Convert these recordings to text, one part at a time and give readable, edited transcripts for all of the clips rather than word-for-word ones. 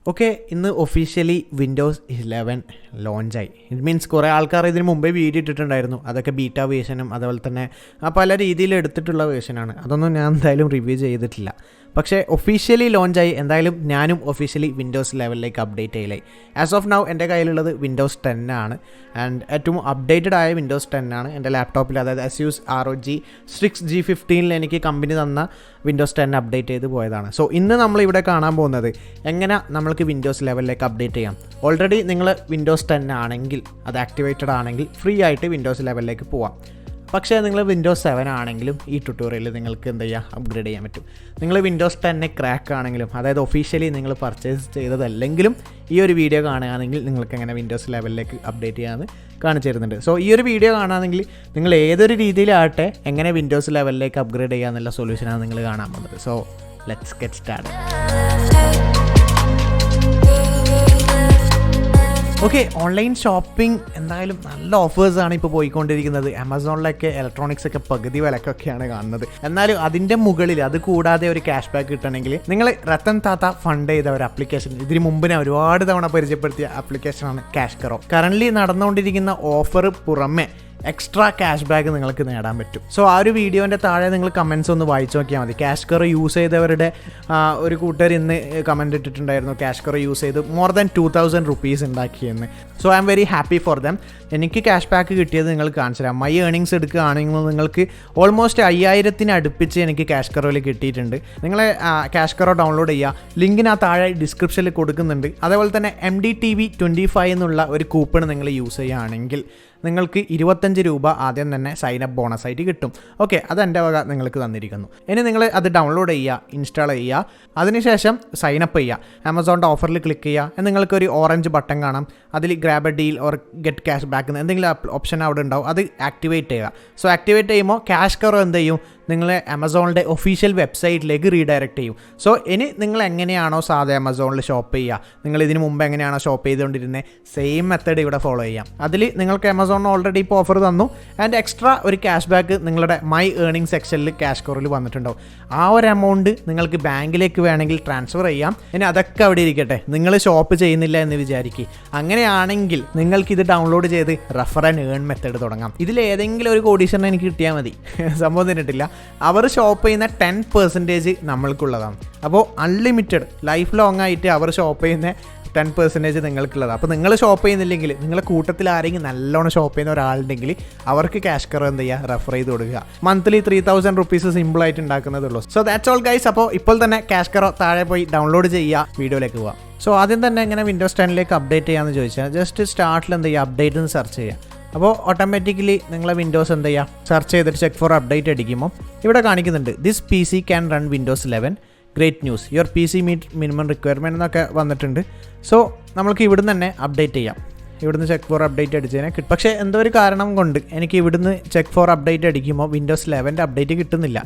Okay, ഇന്ന് officially Windows 11 ലോഞ്ചായി. It means കുറേ ആൾക്കാർ ഇതിന് മുമ്പേ വീഡിയോ ഇട്ടിട്ടുണ്ടായിരുന്നു. അതൊക്കെ ബീറ്റ വേർഷനും അതുപോലെ തന്നെ പല രീതിയിൽ എടുത്തിട്ടുള്ള വേർഷനാണ്. അതൊന്നും ഞാൻ എന്തായാലും റിവ്യൂ ചെയ്തിട്ടില്ല. പക്ഷേ ഒഫീഷ്യലി ലോഞ്ചായി. എന്തായാലും ഞാനും ഒഫീഷ്യലി വിൻഡോസ് 11ലേക്ക് അപ്ഡേറ്റ് ചെയ്യലായി. ആസ് ഓഫ് നൗ എൻ്റെ കയ്യിലുള്ളത് വിൻഡോസ് 10 ആണ്. ആൻഡ് ഏറ്റവും അപ്ഡേറ്റഡ് ആയ വിൻഡോസ് 10 ആണ് എൻ്റെ ലാപ്ടോപ്പിൽ. അതായത് ASUS ROG 6G15 എനിക്ക് കമ്പനി തന്ന വിൻഡോസ് 10 അപ്ഡേറ്റ് ചെയ്ത് പോയതാണ്. സോ ഇന്ന് നമ്മളിവിടെ കാണാൻ പോകുന്നത് എങ്ങനെ നമ്മൾക്ക് വിൻഡോസ് 11ലേക്ക് അപ്ഡേറ്റ് ചെയ്യാം. ഓൾറെഡി നിങ്ങൾ വിൻഡോസ് 10 ആണെങ്കിൽ, അത് ആക്ടിവേറ്റഡ് ആണെങ്കിൽ ഫ്രീ ആയിട്ട് വിൻഡോസ് 11ലേക്ക് പോവാം. പക്ഷേ നിങ്ങൾ വിൻഡോസ് 7 ആണെങ്കിലും ഈ ട്യൂട്ടോറിയലിൽ നിങ്ങൾക്ക് എന്ത് ചെയ്യുക, അപ്ഗ്രേഡ് ചെയ്യാൻ പറ്റും. നിങ്ങൾ വിൻഡോസ് 10 ക്രാക്ക് ആണെങ്കിലും, അതായത് ഒഫീഷ്യലി നിങ്ങൾ പർച്ചേസ് ചെയ്തതല്ലെങ്കിലും ഈ ഒരു വീഡിയോ കാണുകയാണെങ്കിൽ നിങ്ങൾക്ക് എങ്ങനെ വിൻഡോസ് 11ലേക്ക് അപ്ഡേറ്റ് ചെയ്യാമെന്ന് കാണിച്ചു തരുന്നുണ്ട്. സോ ഈ ഒരു വീഡിയോ കാണുകയാണെങ്കിൽ നിങ്ങൾ ഏതൊരു രീതിയിലാകട്ടെ എങ്ങനെ വിൻഡോസ് 11ലേക്ക് അപ്ഗ്രേഡ് ചെയ്യാമെന്നുള്ള സൊല്യൂഷനാണ് നിങ്ങൾ കാണാൻ പോകുന്നത്. So let's get start. Okay, online shopping എന്തായാലും നല്ല ഓഫേഴ്സാണ് ഇപ്പോൾ പോയിക്കൊണ്ടിരിക്കുന്നത്. ആമസോണിലൊക്കെ ഇലക്ട്രോണിക്സ് ഒക്കെ പകുതി വിലക്കൊക്കെയാണ് കാണുന്നത്. എന്നാലും അതിൻ്റെ മുകളിൽ അത് കൂടാതെ ഒരു ക്യാഷ് ബാക്ക് കിട്ടണമെങ്കിൽ നിങ്ങൾ റത്തൻ താത്ത ഫണ്ട് ചെയ്ത ഒരു ആപ്ലിക്കേഷൻ, ഇതിന് മുമ്പ് ഞാൻ ഒരുപാട് തവണ പരിചയപ്പെടുത്തിയ ആപ്ലിക്കേഷനാണ് ക്യാഷ് കറോ. കറൻ്റ്ലി നടന്നുകൊണ്ടിരിക്കുന്ന ഓഫർ പുറമെ എക്സ്ട്രാ ക്യാഷ് ബാക്ക് നിങ്ങൾക്ക് നേടാൻ പറ്റും. സോ ആ ഒരു വീഡിയോൻ്റെ താഴെ നിങ്ങൾ കമൻറ്റ്സ് ഒന്ന് വായിച്ചു നോക്കിയാൽ മതി. ക്യാഷ് കറോ യൂസ് ചെയ്തവരുടെ ഒരു കൂട്ടർ ഇന്ന് കമൻറ്റ് ഇട്ടിട്ടുണ്ടായിരുന്നു, ക്യാഷ് കറോ യൂസ് ചെയ്ത് മോർ ദാൻ 2000 rupees ഉണ്ടാക്കിയെന്ന്. So I'm very happy for them. എനിക്ക് ക്യാഷ് ബാക്ക് കിട്ടിയത് നിങ്ങൾ കാണിച്ചു തരാം. മൈ ഏണിങ്സ് എടുക്കുകയാണെങ്കിൽ നിങ്ങൾക്ക് ഓൾമോസ്റ്റ് 5000 അടുപ്പിച്ച് എനിക്ക് ക്യാഷ് കറോയിൽ കിട്ടിയിട്ടുണ്ട്. നിങ്ങൾ ക്യാഷ് കറോ ഡൗൺലോഡ് ചെയ്യുക. ലിങ്കിന് ആ താഴെ ഡിസ്ക്രിപ്ഷനിൽ കൊടുക്കുന്നുണ്ട്. അതേപോലെ തന്നെ MDTV 25 എന്നുള്ള ഒരു കൂപ്പൺ നിങ്ങൾ യൂസ് ചെയ്യുകയാണെങ്കിൽ നിങ്ങൾക്ക് 25 രൂപ ആദ്യം തന്നെ സൈനപ്പ് ബോണസായിട്ട് കിട്ടും. ഓക്കെ, അതെൻ്റെ വക നിങ്ങൾക്ക് തന്നിരിക്കുന്നു. ഇനി നിങ്ങൾ അത് ഡൗൺലോഡ് ചെയ്യുക, ഇൻസ്റ്റാൾ ചെയ്യുക, അതിനുശേഷം സൈനപ്പ് ചെയ്യുക. ആമസോണിൻ്റെ ഓഫറിൽ ക്ലിക്ക് ചെയ്യുക. നിങ്ങൾക്കൊരു ഓറഞ്ച് ബട്ടൺ കാണാം, അതിൽ grab A deal or get cash back എന്തെങ്കിലും ഓപ്ഷൻ അവിടെ ഉണ്ടാവും. അത് ആക്ടിവേറ്റ് ചെയ്യുക. സോ ആക്ടിവേറ്റ് ചെയ്യുമ്പോൾ ക്യാഷ് കറോ എന്ത് ചെയ്യും, നിങ്ങളെ ആമസോണിൻ്റെ ഒഫീഷ്യൽ വെബ്സൈറ്റിലേക്ക് റീഡയറക്റ്റ് ചെയ്യും. സോ ഇനി നിങ്ങൾ എങ്ങനെയാണോ സാധാ ആമസോണിൽ ഷോപ്പ് ചെയ്യുക, നിങ്ങൾ ഇതിന് മുമ്പ് എങ്ങനെയാണോ ഷോപ്പ് ചെയ്തുകൊണ്ടിരുന്നത്, സെയിം മെത്തേഡ് ഇവിടെ ഫോളോ ചെയ്യാം. അതിൽ നിങ്ങൾക്ക് ആമസോൺ ഓൾറെഡി ഇപ്പോൾ ഓഫർ തന്നു. ആൻഡ് എക്സ്ട്രാ ഒരു ക്യാഷ് ബാക്ക് നിങ്ങളുടെ മൈ ഏണിംഗ് സെക്ഷനിൽ ക്യാഷ് കറോയിൽ വന്നിട്ടുണ്ടാവും. ആ ഒരു എമൗണ്ട് നിങ്ങൾക്ക് ബാങ്കിലേക്ക് വേണമെങ്കിൽ ട്രാൻസ്ഫർ ചെയ്യാം. ഇനി അതൊക്കെ അവിടെ ഇരിക്കട്ടെ, നിങ്ങൾ ഷോപ്പ് ചെയ്യുന്നില്ല എന്ന് വിചാരിക്കുക. അങ്ങനെയാണെങ്കിൽ നിങ്ങൾക്കിത് ഡൗൺലോഡ് ചെയ്ത് റെഫർ ആൻഡ് ഏൺ മെത്തേഡ് തുടങ്ങാം. ഇതിലേതെങ്കിലും ഒരു കോഡീഷനെ എനിക്ക് കിട്ടിയാൽ മതി. സംഭവം തന്നിട്ടില്ല. അവർ ഷോപ്പ് ചെയ്യുന്ന 10% നമ്മൾക്കുള്ളതാണ്. അപ്പോൾ അൺലിമിറ്റഡ് ലൈഫ് ലോങ് ആയിട്ട് അവർ ഷോപ്പ് ചെയ്യുന്ന 10% നിങ്ങൾക്കുള്ളത്. അപ്പോൾ നിങ്ങൾ ഷോപ്പ് ചെയ്യുന്നില്ലെങ്കിൽ, നിങ്ങളുടെ കൂട്ടത്തിൽ ആരെങ്കിലും നല്ലോണം ഷോപ്പ് ചെയ്യുന്ന ഒരാളുണ്ടെങ്കിൽ അവർക്ക് ക്യാഷ് കറോ എന്ത് ചെയ്യുക, റെഫർ ചെയ്ത് കൊടുക്കുക. മന്ത്ലി 3000 rupees സിമ്പിളായിട്ട് ഉണ്ടാക്കുന്നതുള്ളൂ. So that's all guys. അപ്പോൾ ഇപ്പോൾ തന്നെ ക്യാഷ് കറോ താഴെ പോയി ഡൗൺലോഡ് ചെയ്യുക. വീഡിയോയിലേക്ക് പോവാം. സോ ആദ്യം തന്നെ എങ്ങനെ വിൻഡോസ് 10ലേക്ക് അപ്ഡേറ്റ് ചെയ്യാമെന്ന് ചോദിച്ചാൽ ജസ്റ്റ് സ്റ്റാർട്ടിൽ എന്ത് ചെയ്യുക, അപ്ഡേറ്റ് എന്ന് സെർച്ച് ചെയ്യുക. അപ്പോൾ ഓട്ടോമാറ്റിക്കലി നിങ്ങളെ വിൻഡോസ് എന്ത് ചെയ്യുക, സെർച്ച് ചെയ്തിട്ട് ചെക്ക് ഫോർ അപ്ഡേറ്റ് അടിക്കുമ്പോൾ ഇവിടെ കാണിക്കുന്നുണ്ട് this PC can run Windows 11, great news, your PC meet minimum requirement എന്നൊക്കെ വന്നിട്ടുണ്ട്. സോ നമുക്ക് ഇവിടുന്ന് തന്നെ അപ്ഡേറ്റ് ചെയ്യാം. ഇവിടുന്ന് ചെക്ക് ഫോർ അപ്ഡേറ്റ് അടിച്ചതിനെ കിട്ടും. പക്ഷേ എന്തോ ഒരു കാരണം കൊണ്ട് എനിക്ക് ഇവിടുന്ന് ചെക്ക് ഫോർ അപ്ഡേറ്റ് അടിക്കുമ്പോൾ വിൻഡോസ് 11 അപ്ഡേറ്റ് കിട്ടുന്നില്ല.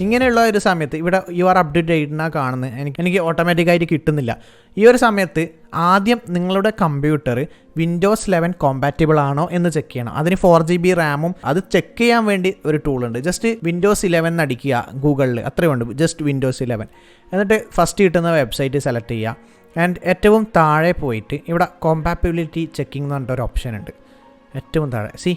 ഇങ്ങനെയുള്ള ഒരു സമയത്ത് ഇവിടെ യു ആർ അപ്ഡേറ്റ് ചെയ്യുന്ന കാണുന്നത് എനിക്ക് ഓട്ടോമാറ്റിക്കായിട്ട് കിട്ടുന്നില്ല. ഈ ഒരു സമയത്ത് ആദ്യം നിങ്ങളുടെ കമ്പ്യൂട്ടർ വിൻഡോസ് 11 കോമ്പാറ്റബിൾ ആണോ എന്ന് ചെക്ക് ചെയ്യണം. അതിന് 4GB റാമും അത് ചെക്ക് ചെയ്യാൻ വേണ്ടി ഒരു ടൂളുണ്ട്. ജസ്റ്റ് വിൻഡോസ് 11 അടിക്കുക ഗൂഗിളിൽ, അത്രയും ഉണ്ട്. ജസ്റ്റ് വിൻഡോസ് 11 എന്നിട്ട് ഫസ്റ്റ് കിട്ടുന്ന വെബ്സൈറ്റ് സെലക്ട് ചെയ്യുക. ആൻഡ് ഏറ്റവും താഴെ പോയിട്ട് ഇവിടെ കോമ്പാറ്റബിലിറ്റി ചെക്കിംഗ് എന്ന് പറഞ്ഞിട്ടൊരു ഓപ്ഷൻ ഉണ്ട്. ഏറ്റവും താഴെ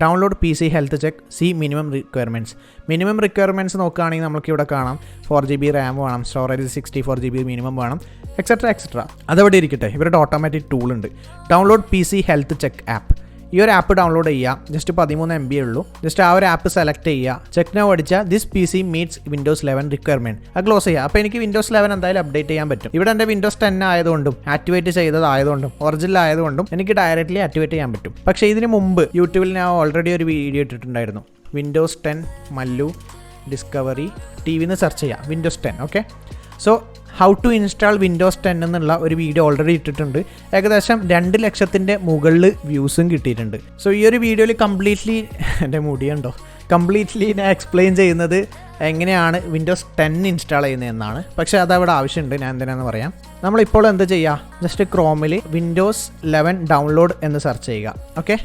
download PC health check, minimum requirements നോക്കുകയാണെങ്കിൽ നമുക്ക് ഇവിടെ കാണാം 4GB റാം വേണം, സ്റ്റോറേജ് 64GB മിനിമം വേണം, എക്സെട്ര. അതവിടെ ഇരിക്കട്ടെ. ഇവരുടെ ഓട്ടോമാറ്റിക് ടൂൾ ഉണ്ട്, download PC health check app. ഈ ഒരു ആപ്പ് ഡൗൺലോഡ് ചെയ്യുക. ജസ്റ്റ് 13 MB ഉള്ളൂ. ജസ്റ്റ് ആ ഒരു ആപ്പ് സെലക്ട് ചെയ്യുക. ചെക്ക് നൗ അടിച്ചാൽ this PC meats Windows 11 requirement. അത് ക്ലോസ് ചെയ്യുക. അപ്പോൾ എനിക്ക് വിൻഡോസ് 11 എന്തായാലും അപ്ഡേറ്റ് ചെയ്യാൻ പറ്റും. ഇവിടെ എൻ്റെ വിൻഡോസ് 10 ആയതുകൊണ്ടും ആക്ടിവേറ്റ് ചെയ്തതായതുകൊണ്ടും ഒറിജിനൽ ആയതുകൊണ്ടും എനിക്ക് ഡയറക്റ്റ്ലി ആക്ടിവേറ്റ് ചെയ്യാൻ പറ്റും. പക്ഷേ ഇതിന് മുമ്പ് യൂട്യൂബിൽ ഞാൻ ഓൾറെഡി ഒരു വീഡിയോ ഇട്ടിട്ടുണ്ടായിരുന്നു. വിൻഡോസ് 10 മല്ലു ഡിസ്കവറി TV എന്ന് സെർച്ച് ചെയ്യുക. Windows 10. Okay, so how to install Windows 10 എന്നുള്ള ഒരു വീഡിയോ ഓൾറെഡി ഇട്ടിട്ടുണ്ട്. ഏകദേശം 2 ലക്ഷത്തിൻ്റെ മുകളിൽ വ്യൂസും കിട്ടിയിട്ടുണ്ട്. സോ ഈ ഒരു വീഡിയോയിൽ കംപ്ലീറ്റ്ലി എൻ്റെ മുടിയുണ്ടോ കംപ്ലീറ്റ്ലി ഞാൻ എക്സ്പ്ലെയിൻ ചെയ്യുന്നത് എങ്ങനെയാണ് വിൻഡോസ് 10 ഇൻസ്റ്റാൾ ചെയ്യുന്നതെന്നാണ്. പക്ഷേ അതവിടെ ആവശ്യമുണ്ട്, ഞാൻ എന്തിനാണെന്ന് പറയാം. നമ്മളിപ്പോൾ എന്ത് ചെയ്യുക, ജസ്റ്റ് ക്രോമിൽ വിൻഡോസ് 11 ഡൗൺലോഡ് എന്ന് സെർച്ച് ചെയ്യുക. ഓക്കെ,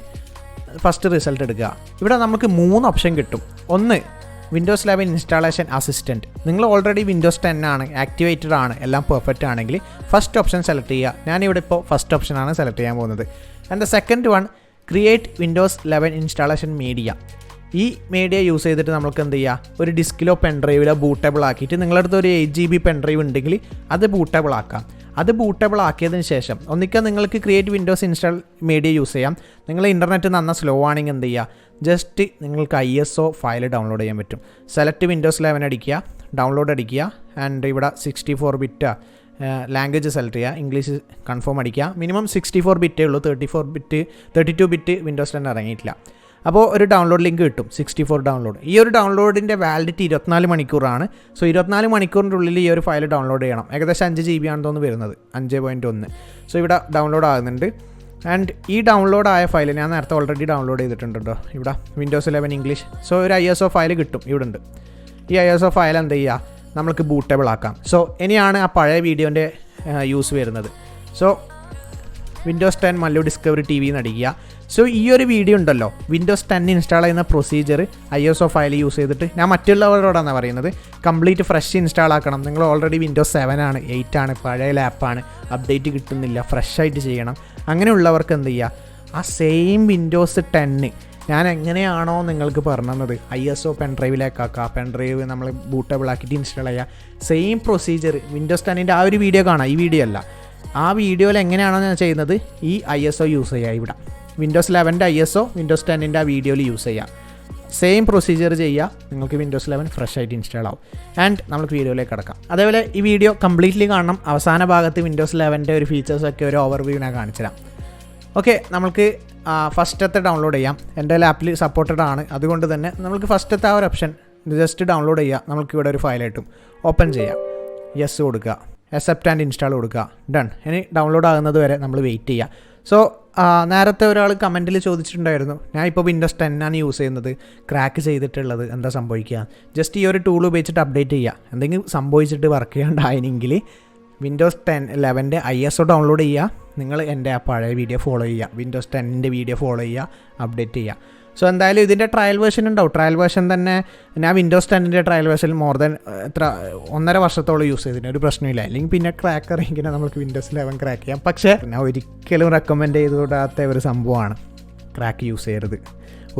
ഫസ്റ്റ് റിസൾട്ട് എടുക്കുക. ഇവിടെ നമുക്ക് 3 ഓപ്ഷൻ കിട്ടും. ഒന്ന് വിൻഡോസ് 11 ഇൻസ്റ്റാളേഷൻ അസിസ്റ്റൻറ്റ്. നിങ്ങൾ ഓൾറെഡി വിൻഡോസ് 10 ആണ്, ആക്ടിവേറ്റഡ് ആണ്, എല്ലാം പെർഫെക്റ്റ് ആണെങ്കിൽ ഫസ്റ്റ് ഓപ്ഷൻ സെലക്ട് ചെയ്യുക. ഞാനിവിടെ ഇപ്പോൾ ഫസ്റ്റ് ഓപ്ഷനാണ് സെലക്ട് ചെയ്യാൻ പോകുന്നത്. And the second one, create Windows 11 installation media. ഈ മീഡിയ യൂസ് ചെയ്തിട്ട് നമുക്ക് എന്ത് ചെയ്യുക, ഒരു ഡിസ്കിലോ പെൻഡ്രൈവിലോ ബൂട്ടബിൾ ആക്കിയിട്ട് നിങ്ങളുടെ അടുത്ത് ഒരു 8 GB പെൻഡ്രൈവ് ഉണ്ടെങ്കിൽ അത് ബൂട്ടബിൾ ആക്കാം. അത് ബൂട്ടബിൾ ആക്കിയതിന് ശേഷം ഒന്നിക്കാൻ നിങ്ങൾക്ക് create Windows install media use ചെയ്യാം. നിങ്ങൾ ഇൻ്റർനെറ്റ് നന്ന സ്ലോ ആണെങ്കിൽ എന്ത് ചെയ്യുക, ജസ്റ്റ് നിങ്ങൾക്ക് ISO ഫയൽ ഡൗൺലോഡ് ചെയ്യാൻ പറ്റും. സെലക്ട് വിൻഡോസ് 11 അടിക്കുക, ഡൗൺലോഡ് അടിക്കുക. ആൻഡ് ഇവിടെ 64 ബിറ്റ് ലാംഗ്വേജ് സെലക്ട് ചെയ്യുക, ഇംഗ്ലീഷ് കൺഫേം അടിക്കുക. മിനിമം 64 ബിറ്റേ ഉള്ളൂ, 32 ബിറ്റ് വിൻഡോസ് 10 ഇറങ്ങിയിട്ടില്ല. അപ്പോൾ ഒരു ഡൗൺലോഡ് ലിങ്ക് കിട്ടും, 64 ഡൗൺലോഡ്. ഈ ഒരു ഡൗൺലോഡിൻ്റെ വാലിഡിറ്റി 24 മണിക്കൂറാണ്. സോ 24 മണിക്കൂറിൻ്റെ ഉള്ളിൽ ഈ ഒരു ഫയൽ ഡൗൺലോഡ് ചെയ്യണം. ഏകദേശം 5 GB ആണെന്ന് തോന്നുന്നു വരുന്നത്, 5.1. സോ ഇവിടെ ഡൗൺലോഡ് ആകുന്നുണ്ട്. ആൻഡ് ഈ ഡൗൺലോഡ് ആയ ഫയൽ ഞാൻ നേരത്തെ ഓൾറെഡി ഡൗൺലോഡ് ചെയ്തിട്ടുണ്ട് കേട്ടോ. ഇവിടെ വിൻഡോസ് 11 ഇംഗ്ലീഷ്. സോ ഒരു ISO ഫയൽ കിട്ടും, ഇവിടെ ഉണ്ട്. ഈ ISO ഫയൽ എന്ത് ചെയ്യുക, നമുക്ക് ബൂട്ടബിൾ ആക്കാം. സോ ഇനിയാണ് ആ പഴയ വീഡിയോൻ്റെ യൂസ് വരുന്നത്. So Windows 10 Mallu Discovery TV എന്ന് അടിക്കുക. സോ ഈ ഒരു വീഡിയോ ഉണ്ടല്ലോ, വിൻഡോസ് 10 ഇൻസ്റ്റാൾ ചെയ്യുന്ന പ്രൊസീജിയർ ISO ഫയൽ യൂസ് ചെയ്തിട്ട് ഞാൻ മറ്റുള്ളവരോടാണ് പറയുന്നത്, കംപ്ലീറ്റ് ഫ്രഷ് ഇൻസ്റ്റാൾ ആക്കണം. നിങ്ങൾ ഓൾറെഡി വിൻഡോസ് 7 ആണ്, 8 ആണ്, പഴയ ലാപ്പാണ്, അപ്ഡേറ്റ് കിട്ടുന്നില്ല, ഫ്രഷ് ആയിട്ട് ചെയ്യണം. അങ്ങനെയുള്ളവർക്ക് എന്ത് ചെയ്യുക, ആ സെയിം വിൻഡോസ് 10 ഞാൻ എങ്ങനെയാണോ നിങ്ങൾക്ക് പറഞ്ഞു തന്നത് ISO പെൻഡ്രൈവിലേക്കാക്കുക, പെൻഡ്രൈവ് നമ്മൾ ബൂട്ടബിൾ ആക്കിയിട്ട് ഇൻസ്റ്റാൾ ചെയ്യുക. സെയിം പ്രൊസീജിയർ വിൻഡോസ് 10 ആ ഒരു വീഡിയോ കാണാം, ഈ വീഡിയോ അല്ല. ആ വീഡിയോയിൽ എങ്ങനെയാണോ ഞാൻ ചെയ്യുന്നത്, ഈ ISO യൂസ് ചെയ്യുക. ഇവിടെ വിൻഡോസ് 11 ISO വിൻഡോസ് 10 ആ വീഡിയോയിൽ യൂസ് ചെയ്യാം. സെയിം പ്രൊസീജിയർ ചെയ്യുക, നിങ്ങൾക്ക് വിൻഡോസ് 11 ഫ്രഷ് ആയിട്ട് ഇൻസ്റ്റാൾ ആവും. ആൻഡ് നമുക്ക് വീഡിയോയിലേക്ക് കിടക്കാം. അതേപോലെ ഈ വീഡിയോ കംപ്ലീറ്റ്ലി കാണണം. അവസാന ഭാഗത്ത് വിൻഡോസ് 11 ഒരു ഫീച്ചേഴ്സൊക്കെ ഒരു ഓവർവ്യൂ ഞാൻ കാണിച്ചു തരാം. ഓക്കെ, നമുക്ക് ഫസ്റ്റത്തെ ഡൗൺലോഡ് ചെയ്യാം. എൻ്റെ ലാപ്പിൽ സപ്പോർട്ടഡ് ആണ്, അതുകൊണ്ട് തന്നെ നമുക്ക് ഫസ്റ്റത്തെ ആ ഒരു ഓപ്ഷൻ ജസ്റ്റ് ഡൗൺലോഡ് ചെയ്യുക. നമുക്ക് ഇവിടെ ഒരു ഫയൽ കിട്ടും, ഓപ്പൺ ചെയ്യാം, യെസ് കൊടുക്കുക, അക്സെപ്റ്റ് ആൻഡ് ഇൻസ്റ്റാൾ കൊടുക്കുക, ഡൺ. ഇനി ഡൗൺലോഡ് ആകുന്നത് വരെ നമ്മൾ വെയിറ്റ് ചെയ്യുക. സോ നേരത്തെ ഒരാൾ കമൻറ്റിൽ ചോദിച്ചിട്ടുണ്ടായിരുന്നു, ഞാൻ ഇപ്പോൾ വിൻഡോസ് 10 ആണ് യൂസ് ചെയ്യുന്നത്, ക്രാക്ക് ചെയ്തിട്ടുള്ളത്, എന്താ സംഭവിക്കുക? ജസ്റ്റ് ഈ ഒരു ടൂൾ ഉപയോഗിച്ചിട്ട് അപ്ഡേറ്റ് ചെയ്യുക. എന്തെങ്കിലും സംഭവിച്ചിട്ട് വർക്ക് ചെയ്യാണ്ടായെങ്കിൽ വിൻഡോസ് 11 ISO ഡൗൺലോഡ് ചെയ്യുക. നിങ്ങൾ എൻ്റെ ആ പഴയ വീഡിയോ ഫോളോ ചെയ്യുക, വിൻഡോസ് 10 വീഡിയോ ഫോളോ ചെയ്യുക, അപ്ഡേറ്റ് ചെയ്യുക. സോ എന്തായാലും ഇതിൻ്റെ ട്രയൽ വേർഷൻ ഉണ്ടാവും. ട്രയൽ വേർഷൻ തന്നെ ഞാൻ Windows 10 trial version more than 1.5 വർഷത്തോളം യൂസ് ചെയ്തിന്, ഒരു പ്രശ്നമില്ല. അല്ലെങ്കിൽ പിന്നെ ക്രാക്ക് ഇറങ്ങിയാൽ നമുക്ക് വിൻഡോസ് 11 ക്രാക്ക് ചെയ്യാം. പക്ഷേ ഞാൻ ഒരിക്കലും റെക്കമെൻഡ് ചെയ്തുകൂടാത്ത ഒരു സംഭവമാണ് ക്രാക്ക് യൂസ് ചെയ്യരുത്.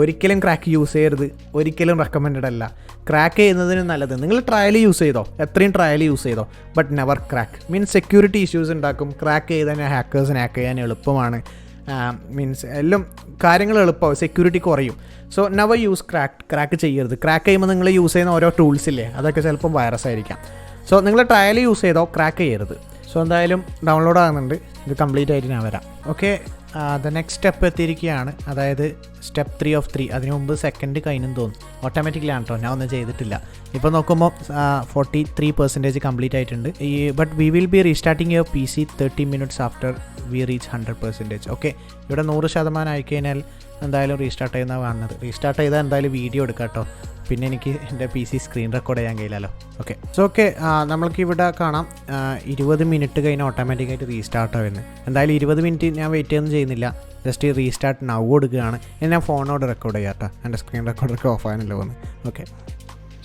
ഒരിക്കലും ക്രാക്ക് യൂസ് ചെയ്യരുത്, ഒരിക്കലും റെക്കമെൻഡഡ് അല്ല. ക്രാക്ക് ചെയ്യുന്നതിന് നല്ലത് നിങ്ങൾ ട്രയൽ യൂസ് ചെയ്തോ, എത്രയും ട്രയൽ യൂസ് ചെയ്തോ, but never crack. Means security issues ഉണ്ടാക്കും. ക്രാക്ക് ചെയ്താൽ ഹാക്കേഴ്സിന് ഹാക്ക് ചെയ്യാൻ എളുപ്പമാണ്. മീൻസ് എല്ലാം കാര്യങ്ങൾ എളുപ്പമാവും, സെക്യൂരിറ്റി കുറയും. സോ നെവർ യൂസ് ക്രാക്ക് ചെയ്യരുത്. ക്രാക്ക് ചെയ്യുമ്പോൾ നിങ്ങൾ യൂസ് ചെയ്യുന്ന ഓരോ ടൂൾസ് ഇല്ലേ, അതൊക്കെ ചിലപ്പോൾ വൈറസ് ആയിരിക്കാം. സോ നിങ്ങൾ ട്രയൽ യൂസ് ചെയ്തോ, ക്രാക്ക് ചെയ്യരുത്. സോ എന്തായാലും ഡൗൺലോഡ് ആകുന്നുണ്ട്, ഇത് കംപ്ലീറ്റ് ആയിട്ട് ഞാൻ വരാം. ഓക്കെ, ദ നെക്സ്റ്റ് സ്റ്റെപ്പ് എത്തിയിരിക്കുകയാണ്, അതായത് സ്റ്റെപ്പ് 3 of 3. അതിന് മുമ്പ് സെക്കൻഡ് കഴിഞ്ഞെന്ന് തോന്നുന്നു, ഓട്ടോമാറ്റിക്കലി ആണ് കേട്ടോ, ഞാൻ ഒന്നും ചെയ്തിട്ടില്ല. ഇപ്പോൾ നോക്കുമ്പോൾ 43% കംപ്ലീറ്റ് ആയിട്ടുണ്ട്. But we will be restarting your PC 30 minutes after V reach 100%. Okay, ഇവിടെ 100% ആയിക്കഴിഞ്ഞാൽ എന്തായാലും റീസ്റ്റാർട്ട് ചെയ്യുന്നതാണ് കാണുന്നത്. റീസ്റ്റാർട്ട് ചെയ്താൽ എന്തായാലും വീഡിയോ എടുക്കാം കേട്ടോ, പിന്നെ എനിക്ക് എൻ്റെ PC സ്ക്രീൻ റെക്കോർഡ് ചെയ്യാൻ കഴിയില്ലല്ലോ. ഓക്കെ, സോ ഓക്കെ, നമ്മൾക്കിവിടെ കാണാം 20 മിനിറ്റ് കഴിഞ്ഞ് ഓട്ടോമാറ്റിക്കായിട്ട് റീസ്റ്റാർട്ട് ആവുന്നത്. എന്തായാലും 20 മിനിറ്റ് ഞാൻ വെയിറ്റ് ഒന്നും ചെയ്യുന്നില്ല, ജസ്റ്റ് റീസ്റ്റാർട്ട് നൗ കൊടുക്കുകയാണ്. ഞാൻ ഫോണോട് റെക്കോർഡ് ചെയ്യാം കേട്ടോ, എൻ്റെ സ്ക്രീൻ റെക്കോർഡറൊക്കെ ഓഫ് ആകാനല്ലോ വന്ന്. ഓക്കെ,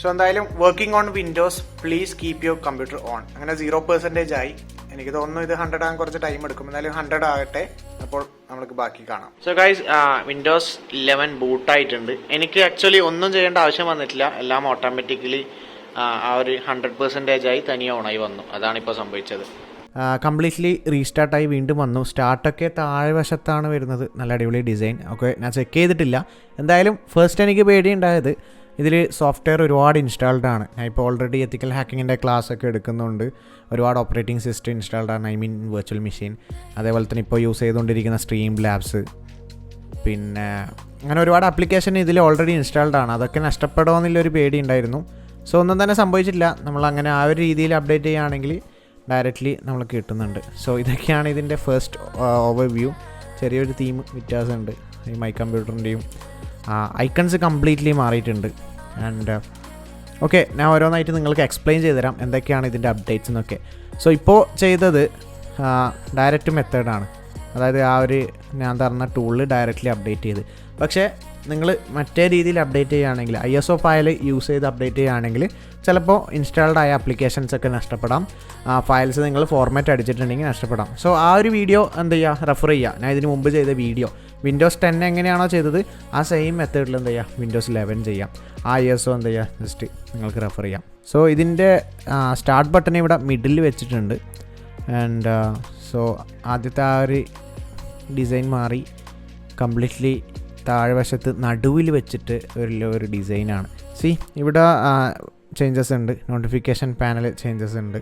സോ എന്തായാലും working on Windows, please keep your computer on. അങ്ങനെ 0% ആയി. എനിക്ക് തോന്നുന്നു ഇത് 100 ആകാൻ കുറച്ച് ടൈം എടുക്കും. എന്തായാലും 100 ആകട്ടെ, അപ്പോൾ നമുക്ക് ബാക്കി കാണാം. So guys, Windows 11 ബൂട്ടായിട്ടുണ്ട്. എനിക്ക് ആക്ച്വലി ഒന്നും ചെയ്യേണ്ട ആവശ്യം വന്നിട്ടില്ല, എല്ലാം ഓട്ടോമാറ്റിക്കലി ആ ഒരു 100% ആയി തനിയെ ഓണായി വന്നു. അതാണ് ഇപ്പോൾ സംഭവിച്ചത്. കംപ്ലീറ്റ്ലി റീസ്റ്റാർട്ടായി വീണ്ടും വന്നു. സ്റ്റാർട്ടൊക്കെ താഴെ വശത്താണ് വരുന്നത്, നല്ല അടിപൊളി ഡിസൈൻ. ഓക്കെ, ഞാൻ ചെക്ക് ചെയ്തിട്ടില്ല. എന്തായാലും ഫസ്റ്റ് എനിക്ക് പേടിയുണ്ടായത് ഇതിൽ സോഫ്റ്റ്വെയർ ഒരുപാട് ഇൻസ്റ്റാൾഡ് ആണ്. ഞാൻ ഇപ്പോൾ ഓൾറെഡി എത്തിക്കൽ ഹാക്കിങ്ങിൻ്റെ ക്ലാസ് ഒക്കെ എടുക്കുന്നുണ്ട്. ഒരുപാട് ഓപ്പറേറ്റിംഗ് സിസ്റ്റം ഇൻസ്റ്റാൾഡ് ആണ്, ഐ മീൻ വെർച്വൽ മെഷീൻ. അതേപോലെ തന്നെ ഇപ്പോൾ യൂസ് ചെയ്തുകൊണ്ടിരിക്കുന്ന സ്ട്രീം ലാബ്സ്, പിന്നെ അങ്ങനെ ഒരുപാട് ആപ്ലിക്കേഷൻ ഇതിൽ ഓൾറെഡി ഇൻസ്റ്റാൾഡ് ആണ്. അതൊക്കെ നഷ്ടപ്പെടുമോ എന്നുള്ളൊരു പേടി ഉണ്ടായിരുന്നു. സോ ഒന്നും തന്നെ സംഭവിച്ചിട്ടില്ല. നമ്മളങ്ങനെ ആ ഒരു രീതിയിൽ അപ്ഡേറ്റ് ചെയ്യുകയാണെങ്കിൽ ഡയറക്റ്റ്ലി നമുക്ക് കിട്ടുന്നുണ്ട്. സോ ഇതൊക്കെയാണ് ഇതിൻ്റെ ഫസ്റ്റ് ഓവർവ്യൂ. ചെറിയൊരു തീം വ്യത്യാസമുണ്ട് ഈ മൈ കമ്പ്യൂട്ടറിൻ്റെയും. ഐക്കൺസ് കംപ്ലീറ്റ്ലി മാറിയിട്ടുണ്ട്. ആൻഡ് ഓക്കെ, ഞാൻ ഓരോന്നായിട്ട് നിങ്ങൾക്ക് എക്സ്പ്ലെയിൻ ചെയ്തുതരാം എന്തൊക്കെയാണ് ഇതിൻ്റെ അപ്ഡേറ്റ്സ് എന്നൊക്കെ. സോ ഇപ്പോൾ ചെയ്തത് ഡയറക്റ്റ് മെത്തേഡാണ്, അതായത് ആ ഒരു ഞാൻ തരുന്ന ടൂളിൽ ഡയറക്റ്റ്ലി അപ്ഡേറ്റ് ചെയ്ത്. പക്ഷേ നിങ്ങൾ മറ്റേ രീതിയിൽ അപ്ഡേറ്റ് ചെയ്യുകയാണെങ്കിൽ ISO ഫയൽ യൂസ് ചെയ്ത് അപ്ഡേറ്റ് ചെയ്യുകയാണെങ്കിൽ ചിലപ്പോൾ ഇൻസ്റ്റാൾഡ് ആയ ആപ്ലിക്കേഷൻസ് ഒക്കെ നഷ്ടപ്പെടാം, ഫയൽസ് നിങ്ങൾ ഫോർമാറ്റ് അടിച്ചിട്ടുണ്ടെങ്കിൽ നഷ്ടപ്പെടാം. സോ ആ ഒരു വീഡിയോ എന്ത് ചെയ്യുക, റെഫർ ചെയ്യുക. ഞാൻ ഇതിന് മുമ്പ് ചെയ്ത വീഡിയോ Windows 10 എങ്ങനെയാണോ ചെയ്തത് ആ സെയിം മെത്തേഡിൽ എന്ത് ചെയ്യുക, Windows 11 ചെയ്യാം. ആ ISO എന്ത് ചെയ്യുക, ജസ്റ്റ് നിങ്ങൾക്ക് റെഫർ ചെയ്യാം. സോ ഇതിൻ്റെ സ്റ്റാർട്ട് ബട്ടൺ ഇവിടെ മിഡിൽ വെച്ചിട്ടുണ്ട്. ആൻഡ് സോ ആദ്യത്തെ ആ ഒരു ഡിസൈൻ മാറി കംപ്ലീറ്റ്ലി താഴ്വശത്ത് നടുവിൽ വെച്ചിട്ട് ഒരു ഡിസൈനാണ്. ഇവിടെ ചേഞ്ചസ് ഉണ്ട്, നോട്ടിഫിക്കേഷൻ പാനൽ ചേഞ്ചസ് ഉണ്ട്,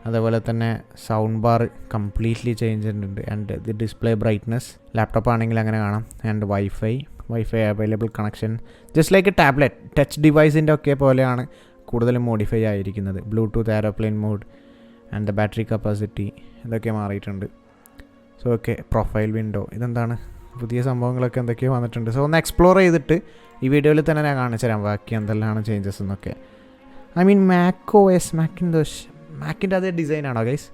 അതേപോലെ തന്നെ സൗണ്ട് ബാർ കംപ്ലീറ്റ്ലി ചേഞ്ച് ഉണ്ട്. And the display brightness laptop ആണെങ്കിൽ അങ്ങനെ കാണാം. And wifi available connection just like tablet touch ഡിവൈസിൻ്റെ ഒക്കെ പോലെയാണ് കൂടുതലും മോഡിഫൈ ആയിരിക്കുന്നത്. Bluetooth, aeroplane mode and battery capacity ഇതൊക്കെ മാറിയിട്ടുണ്ട്. സോ ഓക്കെ, പ്രൊഫൈൽ വിൻഡോ ഇതെന്താണ്, പുതിയ സംഭവങ്ങളൊക്കെ എന്തൊക്കെയോ വന്നിട്ടുണ്ട്. സോ ഒന്ന് എക്സ്പ്ലോർ ചെയ്തിട്ട് ഈ വീഡിയോയിൽ തന്നെ ഞാൻ കാണിച്ചു തരാം ബാക്കി എന്തെല്ലാമാണ് ചേഞ്ചസ് എന്നൊക്കെ. ഐ മീൻ മാക്കിൻ്റെ അതേ ഡിസൈനാണോ ഗൈസ്?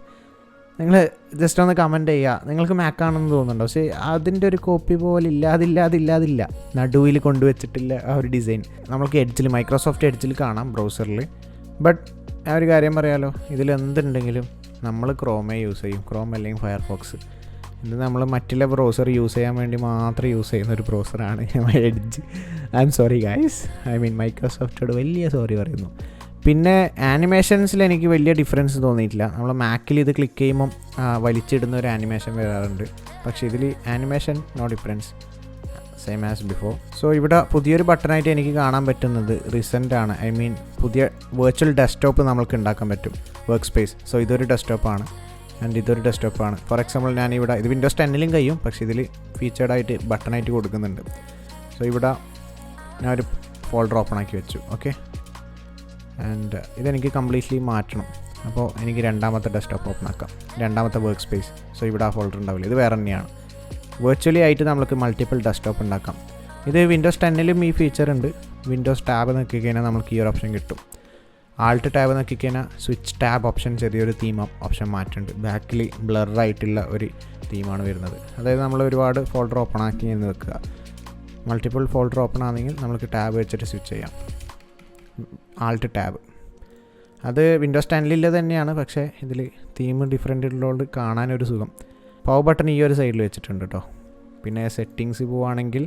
നിങ്ങൾ ജസ്റ്റ് ഒന്ന് കമൻറ്റ് ചെയ്യുക, നിങ്ങൾക്ക് മാക്കാണെന്ന് തോന്നുന്നുണ്ടോ? പക്ഷേ അതിൻ്റെ ഒരു കോപ്പി പോലെ ഇല്ലാതില്ല നടുവിൽ കൊണ്ടുവച്ചിട്ടില്ല ആ ഒരു ഡിസൈൻ. നമ്മൾക്ക് എഡ്ജിൽ, മൈക്രോസോഫ്റ്റ് എഡ്ജിൽ കാണാം ബ്രൗസറിൽ. ബട്ട് ആ ഒരു കാര്യം പറയാലോ, ഇതിലെന്തുണ്ടെങ്കിലും നമ്മൾ ക്രോമേ യൂസ് ചെയ്യും, ക്രോം അല്ലെങ്കിൽ ഫയർഫോക്സ്. ഇത് നമ്മൾ മറ്റുള്ള ബ്രൗസർ യൂസ് ചെയ്യാൻ വേണ്ടി മാത്രം യൂസ് ചെയ്യുന്ന ഒരു ബ്രൗസറാണ് Edge. I'm sorry guys, I mean മൈക്രോസോഫ്റ്റോട് വലിയ സോറി പറയുന്നു. പിന്നെ ആനിമേഷൻസിൽ എനിക്ക് വലിയ ഡിഫറൻസ് തോന്നിയിട്ടില്ല. നമ്മൾ മാക്കിൽ ഇത് ക്ലിക്ക് ചെയ്യുമ്പം വലിച്ചിടുന്ന ഒരു ആനിമേഷൻ വരാറുണ്ട്, പക്ഷേ ഇതിൽ animation no difference, same as before. So ഇവിടെ പുതിയൊരു ബട്ടണായിട്ട് എനിക്ക് കാണാൻ പറ്റുന്നത് റീസെൻ്റ് ആണ്. ഐ മീൻ പുതിയ വെർച്വൽ ഡെസ്ക്ടോപ്പ് നമുക്ക് ഉണ്ടാക്കാൻ പറ്റും, വർക്ക് സ്പേസ്. സോ ഇതൊരു ഡെസ്ക്ടോപ്പാണ് ആൻഡ് ഇതൊരു ഡെസ്ക്ടോപ്പാണ്. ഫോർ എക്സാമ്പിൾ ഞാനിവിടെ ഇത് വിൻഡോസ് 10 കഴിയും, പക്ഷേ ഇതിൽ ഫീച്ചേർഡായിട്ട് ബട്ടണായിട്ട് കൊടുക്കുന്നുണ്ട്. സോ ഇവിടെ ഞാനൊരു ഫോൾഡർ ഓപ്പൺ ആക്കി വെച്ചു. ഓക്കെ, ആൻഡ് ഇതെനിക്ക് കംപ്ലീറ്റ്ലി മാറ്റണം. അപ്പോൾ എനിക്ക് രണ്ടാമത്തെ ഡെസ്ക്ടോപ്പ് ഓപ്പൺ ആക്കാം, രണ്ടാമത്തെ വർക്ക് സ്പേസ്. സോ ഇവിടെ ആ ഫോൾഡർ ഉണ്ടാവില്ല, ഇത് വേറെ തന്നെയാണ്. വെർച്വലി ആയിട്ട് നമുക്ക് മൾട്ടിപ്പിൾ ഡെസ്ക്ടോപ്പ് ഉണ്ടാക്കാം. ഇത് വിൻഡോസ് 10 ഈ ഫീച്ചർ ഉണ്ട്. വിൻഡോസ് ടാബ് നോക്കി കഴിഞ്ഞാൽ നമുക്ക് ഈ ഒരു ഓപ്ഷൻ കിട്ടും. ആൾട്ട് ടാബ് നോക്കി കഴിഞ്ഞാൽ സ്വിച്ച് ടാബ് ഓപ്ഷൻ, ചെറിയൊരു തീം ഓപ്ഷൻ മാറ്റുന്നുണ്ട്. ബാക്കിൽ ബ്ലറായിട്ടുള്ള ഒരു തീമാണ് വരുന്നത്. അതായത് നമ്മൾ ഒരുപാട് ഫോൾഡർ ഓപ്പൺ ആക്കി എന്ന് വെക്കുക. മൾട്ടിപ്പിൾ ഫോൾഡർ ഓപ്പൺ ആണെങ്കിൽ നമുക്ക് ടാബ് വെച്ചിട്ട് സ്വിച്ച് ചെയ്യാം. ആൾട്ട് ടാബ് അത് വിൻഡോസ് 10 തന്നെയാണ്, പക്ഷേ ഇതിൽ തീം ഡിഫറെൻ്റ് ഉള്ളതുകൊണ്ട് കാണാനൊരു സുഖം. പവർ ബട്ടൺ ഈ ഒരു സൈഡിൽ വെച്ചിട്ടുണ്ട് കേട്ടോ. പിന്നെ സെറ്റിങ്സ് പോവുകയാണെങ്കിൽ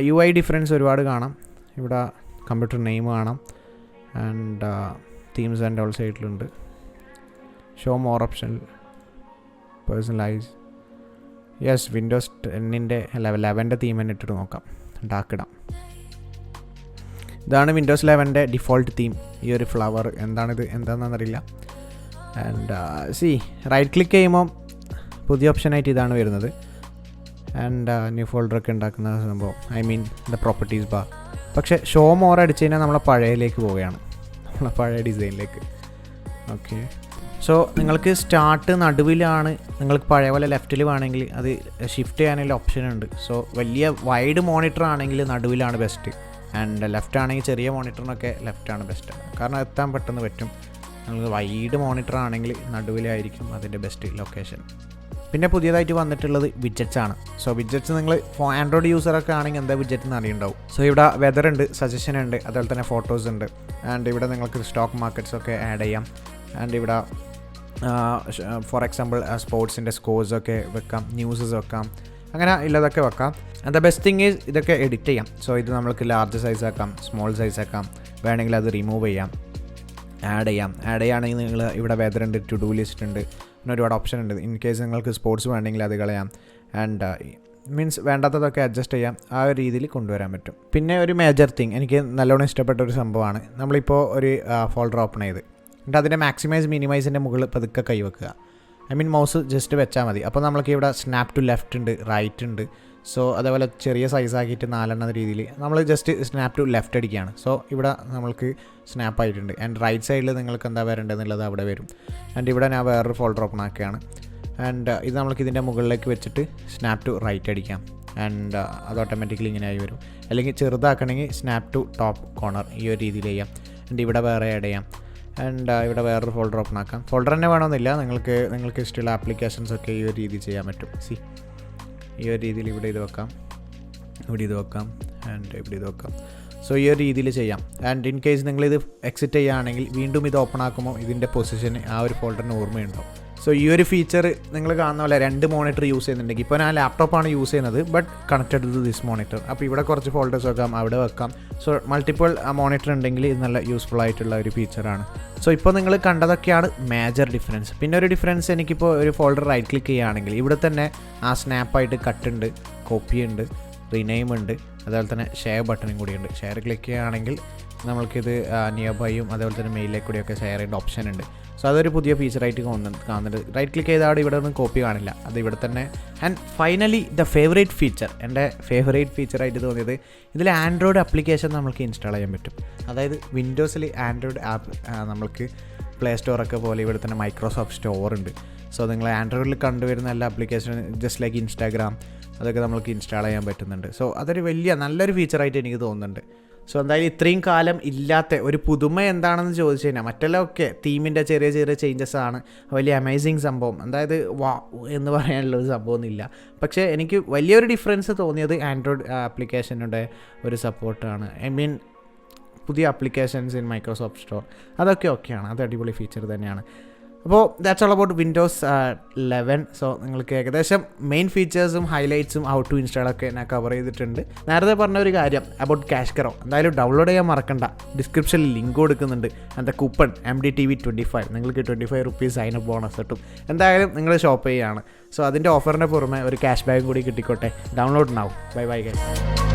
UI ഡിഫറൻസ് ഒരുപാട് കാണാം. ഇവിടെ കമ്പ്യൂട്ടർ നെയിം കാണാം. ആൻഡ് തീംസ് ആൻഡ് ഓൾ സൈഡിലുണ്ട്. Show more option, personalise. Yes, Windows 10 11 theme തന്നെ ഇട്ടിട്ട് നോക്കാം. ഡാർക്ക് ഇടാം. ഇതാണ് വിൻഡോസ് 11 ഡിഫോൾട്ട് തീം. ഈ ഒരു ഫ്ലവർ എന്താണെന്നറിയില്ല. ആൻഡ് റൈറ്റ് ക്ലിക്ക് ചെയ്യുമ്പോൾ പുതിയ ഓപ്ഷനായിട്ട് ഇതാണ് വരുന്നത്. ആൻഡ് ന്യൂ ഫോൾഡറൊക്കെ ഉണ്ടാക്കുന്ന സംഭവം, I mean the properties bar. പക്ഷേ ഷോ മോർ അടിച്ച് കഴിഞ്ഞാൽ നമ്മളെ പഴയയിലേക്ക് പോവുകയാണ്, നമ്മളെ പഴയ ഡിസൈനിലേക്ക്. ഓക്കെ, സോ നിങ്ങൾക്ക് സ്റ്റാർട്ട് നടുവിലാണ്. നിങ്ങൾക്ക് പഴയ പോലെ ലെഫ്റ്റിൽ വേണമെങ്കിൽ അത് ഷിഫ്റ്റ് ചെയ്യാനുള്ള ഓപ്ഷൻ ഉണ്ട്. സോ വലിയ വൈഡ് മോണിറ്റർ ആണെങ്കിൽ നടുവിലാണ് ബെസ്റ്റ്. ആൻഡ് ലെഫ്റ്റ് ആണെങ്കിൽ ചെറിയ മോണിറ്ററിനൊക്കെ ലെഫ്റ്റാണ് ബെസ്റ്റ്, കാരണം എത്താൻ പെട്ടെന്ന് പറ്റും. നിങ്ങൾക്ക് വൈഡ് മോണിറ്റർ ആണെങ്കിൽ നടുവിലായിരിക്കും അതിൻ്റെ ബെസ്റ്റ് ലൊക്കേഷൻ. പിന്നെ പുതിയതായിട്ട് വന്നിട്ടുള്ളത് വിഡ്ജറ്റ്സ് ആണ്. സോ വിഡ്ജറ്റ്സ് നിങ്ങൾ ആൻഡ്രോയിഡ് യൂസറൊക്കെ ആണെങ്കിൽ എന്താ വിഡ്ജറ്റ് എന്ന് അറിയുണ്ടാവും. സോ ഇവിടെ വെതർ ഉണ്ട്, സജഷൻ ഉണ്ട്, അതുപോലെ തന്നെ ഫോട്ടോസ് ഉണ്ട്. ആൻഡ് ഇവിടെ നിങ്ങൾക്ക് സ്റ്റോക്ക് മാർക്കറ്റ്സൊക്കെ ആഡ് ചെയ്യാം. ആൻഡ് ഇവിടെ ഫോർ എക്സാമ്പിൾ സ്പോർട്സിൻ്റെ സ്കോഴ്സൊക്കെ വെക്കാം, ന്യൂസസ് വെക്കാം, അങ്ങനെ ഉള്ളതൊക്കെ വെക്കാം. And the best thing is ഇതൊക്കെ എഡിറ്റ് ചെയ്യാം. സോ ഇത് നമുക്ക് ലാർജ് സൈസ് ആക്കാം, സ്മോൾ സൈസ് ആക്കാം, വേണമെങ്കിൽ അത് റിമൂവ് ചെയ്യാം, ആഡ് ചെയ്യുകയാണെങ്കിൽ നിങ്ങൾ ഇവിടെ വെതർ ഉണ്ട്, ടു ഡു ലിസ്റ്റ് ഉണ്ട്, പിന്നെ ഒരുപാട് ഓപ്ഷൻ ഉണ്ട്. ഇൻ കേസ് നിങ്ങൾക്ക് സ്പോർട്സ് വേണമെങ്കിൽ അത് കളയാം. ആൻഡ് മീൻസ് വേണ്ടാത്തതൊക്കെ അഡ്ജസ്റ്റ് ചെയ്യാം. ആ ഒരു രീതിയിൽ കൊണ്ടുവരാൻ പറ്റും. പിന്നെ ഒരു മേജർ തിങ് എനിക്ക് നല്ലോണം ഇഷ്ടപ്പെട്ട ഒരു സംഭവമാണ്, നമ്മളിപ്പോൾ ഒരു ഫോൾഡർ ഓപ്പൺ ചെയ്ത് എന്നിട്ട് അതിൻ്റെ മാക്സിമൈസ് മിനിമൈസിൻ്റെ മുകളിൽ പതുക്കെ കൈവെക്കുക. ഐ മീൻ മൗസ് ജസ്റ്റ് വെച്ചാൽ മതി. അപ്പോൾ നമ്മൾക്ക് ഇവിടെ സ്നാപ്പ് ടു ലെഫ്റ്റ് ഉണ്ട്, റൈറ്റ് ഉണ്ട്. സോ അതേപോലെ ചെറിയ സൈസാക്കിയിട്ട് 4 രീതിയിൽ നമ്മൾ ജസ്റ്റ് സ്നാപ്പ് ടു ലെഫ്റ്റ് അടിക്കുകയാണ്. സോ ഇവിടെ നമ്മൾക്ക് സ്നാപ്പ് ആയിട്ടുണ്ട്. ആൻഡ് റൈറ്റ് സൈഡിൽ നിങ്ങൾക്ക് എന്താ വരേണ്ടതെന്നുള്ളത് അവിടെ വരും. ആൻഡ് ഇവിടെ ഞാൻ വേറൊരു ഫോൾഡർ ഓപ്പൺ ആക്കുകയാണ്. ആൻഡ് ഇത് നമ്മൾക്ക് ഇതിൻ്റെ മുകളിലേക്ക് വെച്ചിട്ട് സ്നാപ്പ് ടു റൈറ്റ് അടിക്കാം. ആൻഡ് അത് ഓട്ടോമാറ്റിക്കലി ഇങ്ങനെ ആയി വരും. അല്ലെങ്കിൽ ചെറുതാക്കണമെങ്കിൽ സ്നാപ്പ് ടു ടോപ്പ് കോർണർ ഈ ഒരു രീതിയിൽ ചെയ്യാം. ആൻഡ് ഇവിടെ വേറെ ആഡ് ചെയ്യാം. ആൻഡ് ഇവിടെ വേറൊരു ഫോൾഡർ ഓപ്പൺ ആക്കാം. ഫോൾഡർ തന്നെ വേണമെന്നില്ല, നിങ്ങൾക്ക് ഇഷ്ടമുള്ള ആപ്ലിക്കേഷൻസൊക്കെ ഈ ഒരു രീതിയിൽ ചെയ്യാൻ പറ്റും. ഈ ഒരു രീതിയിൽ ഇവിടെ ഇത് വെക്കാം. ഇവിടെ ഇത് വെക്കാം ആൻഡ് ഇവിടെ ഇത് വെക്കാം. സോ ഈ ഒരു രീതിയിൽ ചെയ്യാം. ആൻഡ് ഇൻ കേസ് നിങ്ങളിത് എക്സിറ്റ് ചെയ്യുകയാണെങ്കിൽ വീണ്ടും ഇത് ഓപ്പൺ ആക്കുമ്പോൾ ഇതിൻ്റെ പൊസിഷന് ആ ഒരു ഫോൾഡറിന് ഓർമ്മയുണ്ടാവും. സോ ഈ ഒരു ഫീച്ചർ നിങ്ങൾ കാണുന്ന പോലെ 2 മോണിറ്റർ യൂസ് ചെയ്യുന്നുണ്ടെങ്കിൽ, ഇപ്പോൾ ഞാൻ ലാപ്ടോപ്പാണ് യൂസ് ചെയ്യുന്നത് but connected to this monitor. അപ്പോൾ ഇവിടെ കുറച്ച് ഫോൾഡേഴ്സ് വെക്കാം, അവിടെ വെക്കാം. സോ മൾട്ടിപ്പിൾ മോണിറ്റർ ഉണ്ടെങ്കിൽ ഇത് നല്ല യൂസ്ഫുൾ ആയിട്ടുള്ള ഒരു ഫീച്ചറാണ്. സോ ഇപ്പോൾ നിങ്ങൾ കണ്ടതൊക്കെയാണ് മേജർ ഡിഫറൻസ്. പിന്നെ ഒരു ഡിഫറൻസ്, എനിക്കിപ്പോൾ ഒരു ഫോൾഡർ റൈറ്റ് ക്ലിക്ക് ചെയ്യുകയാണെങ്കിൽ ഇവിടെ തന്നെ ആ സ്നാപ്പായിട്ട് കട്ടുണ്ട്, കോപ്പി ഉണ്ട്, റീനെയിം ഉണ്ട്, അതുപോലെ തന്നെ ഷെയർ ബട്ടണും കൂടിയുണ്ട്. ഷെയർ ക്ലിക്ക് ചെയ്യുകയാണെങ്കിൽ നമ്മൾക്കിത് നിയർ ബൈയും അതുപോലെ തന്നെ മെയിലിലേക്ക് കൂടിയൊക്കെ ഷെയർ ചെയ്യേണ്ട ഓപ്ഷൻ ഉണ്ട്. സോ അതൊരു പുതിയ ഫീച്ചറായിട്ട് കാണുന്നുണ്ട്. റൈറ്റ് ക്ലിക്ക് ചെയ്താൽ ഇവിടെ ഒന്നും കോപ്പി കാണില്ല, അത് ഇവിടെ തന്നെ. And finally the favourite feature, എൻ്റെ ഫേവറേറ്റ് ഫീച്ചറായിട്ട് തോന്നിയത് ഇതിൽ ആൻഡ്രോയിഡ് ആപ്ലിക്കേഷൻ നമുക്ക് ഇൻസ്റ്റാൾ ചെയ്യാൻ പറ്റും. അതായത് വിൻഡോസിൽ ആൻഡ്രോയിഡ് ആപ്പ് നമ്മൾക്ക് പ്ലേ സ്റ്റോറൊക്കെ പോലെ ഇവിടെ തന്നെ മൈക്രോസോഫ്റ്റ് സ്റ്റോർ ഉണ്ട്. സോ നിങ്ങൾ ആൻഡ്രോയിഡിൽ കണ്ടുവരുന്ന എല്ലാ ആപ്ലിക്കേഷനും ജസ്റ്റ് ലൈക്ക് ഇൻസ്റ്റാഗ്രാം അതൊക്കെ നമുക്ക് ഇൻസ്റ്റാൾ ചെയ്യാൻ പറ്റുന്നുണ്ട്. സോ അതൊരു നല്ലൊരു ഫീച്ചറായിട്ട് എനിക്ക് തോന്നുന്നുണ്ട്. സോ എന്തായാലും ഇത്രയും കാലം ഇല്ലാത്ത ഒരു പുതുമ എന്താണെന്ന് ചോദിച്ചു കഴിഞ്ഞാൽ, മറ്റെല്ലാം ഒക്കെ തീമിൻ്റെ ചെറിയ ചെറിയ ചേഞ്ചസ് ആണ്, വലിയ അമേസിങ് സംഭവം, അതായത് വാ എന്ന് പറയാനുള്ള ഒരു സംഭവമൊന്നുമില്ല. പക്ഷേ എനിക്ക് വലിയൊരു ഡിഫറൻസ് തോന്നിയത് ആൻഡ്രോയിഡ് ആപ്ലിക്കേഷനുടെ ഒരു സപ്പോർട്ടാണ്. ഐ മീൻ പുതിയ ആപ്ലിക്കേഷൻസ് ഇൻ മൈക്രോസോഫ്റ്റ് സ്റ്റോർ അതൊക്കെ ഓക്കെയാണ്, അത് അടിപൊളി ഫീച്ചർ തന്നെയാണ്. അപ്പോൾ that's all about Windows 11. So നിങ്ങൾക്ക് ഏകദേശം മെയിൻ ഫീച്ചേഴ്സും ഹൈലൈറ്റ്സും ഹൗ ടു ഇൻസ്റ്റാളൊക്കെ ഞാൻ കവർ ചെയ്തിട്ടുണ്ട്. നേരത്തെ പറഞ്ഞ ഒരു കാര്യം അബൌട്ട് ക്യാഷ് കറോ എന്തായാലും ഡൗൺലോഡ് ചെയ്യാൻ മറക്കണ്ട. ഡിസ്ക്രിപ്ഷനിൽ ലിങ്ക് കൊടുക്കുന്നുണ്ട്. ആൻഡ് ദ കൂപ്പൺ MDTV25 നിങ്ങൾക്ക് 25 റുപ്പീസ് സൈൻ അപ്പ് ബോണസ് കിട്ടും. എന്തായാലും നിങ്ങൾ ഷോപ്പ് ചെയ്യുകയാണ്. സോ അതിൻ്റെ ഓഫറിൻ്റെ പുറമെ ഒരു ക്യാഷ് ബാക്കും കൂടി കിട്ടിക്കോട്ടെ. ഡൗൺലോഡ് നാവും. Bye bye guys.